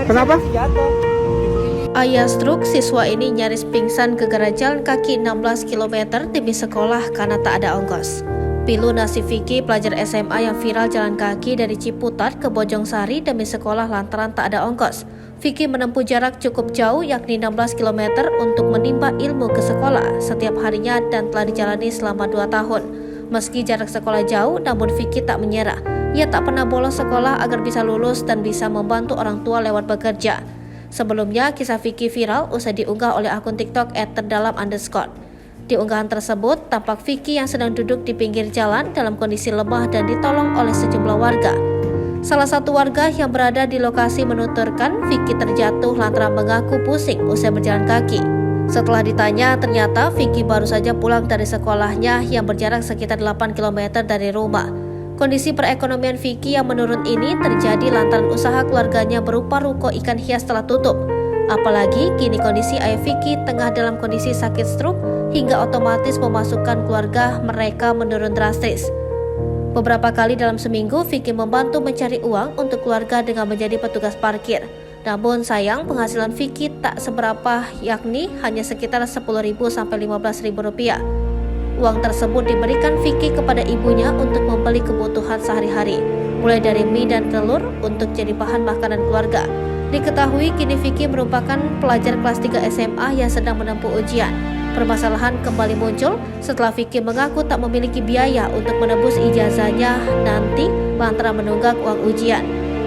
Kenapa? Ayah stroke, siswa ini nyaris pingsan gegara jalan kaki 16 km demi sekolah karena tak ada ongkos. Pilu nasib Vicky, pelajar SMA yang viral jalan kaki dari Ciputat ke Bojongsari demi sekolah lantaran tak ada ongkos. Vicky menempuh jarak cukup jauh yakni 16 km untuk menimba ilmu ke sekolah setiap harinya dan telah dijalani selama 2 tahun. Meski jarak sekolah jauh, namun Vicky tak menyerah. Ia tak pernah bolos sekolah agar bisa lulus dan bisa membantu orang tua lewat bekerja. Sebelumnya, kisah Vicky viral usai diunggah oleh akun TikTok @terdalam_. Di unggahan tersebut, tampak Vicky yang sedang duduk di pinggir jalan dalam kondisi lemah dan ditolong oleh sejumlah warga. Salah satu warga yang berada di lokasi menuturkan Vicky terjatuh lantaran mengaku pusing usai berjalan kaki. Setelah ditanya, ternyata Vicky baru saja pulang dari sekolahnya yang berjarak sekitar 8 km dari rumah. Kondisi perekonomian Vicky yang menurun ini terjadi lantaran usaha keluarganya berupa ruko ikan hias telah tutup. Apalagi kini kondisi ayah Vicky tengah dalam kondisi sakit stroke hingga otomatis pemasukan keluarga mereka menurun drastis. Beberapa kali dalam seminggu Vicky membantu mencari uang untuk keluarga dengan menjadi petugas parkir. Namun sayang penghasilan Vicky tak seberapa, yakni hanya sekitar 10.000 sampai 15.000 rupiah. Uang tersebut diberikan Vicky kepada ibunya untuk membeli kebutuhan sehari-hari, mulai dari mie dan telur untuk jadi bahan makanan keluarga. Diketahui kini Vicky merupakan pelajar kelas 3 SMA yang sedang menempuh ujian. Permasalahan kembali muncul setelah Vicky mengaku tak memiliki biaya untuk menebus ijazahnya nanti lantaran menunggak uang ujian.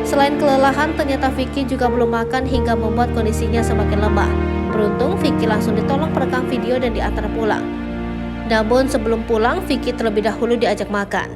Selain kelelahan, ternyata Vicky juga belum makan hingga membuat kondisinya semakin lemah. Beruntung Vicky langsung ditolong perekam video dan diantar pulang. Namun sebelum pulang, Vicky terlebih dahulu diajak makan.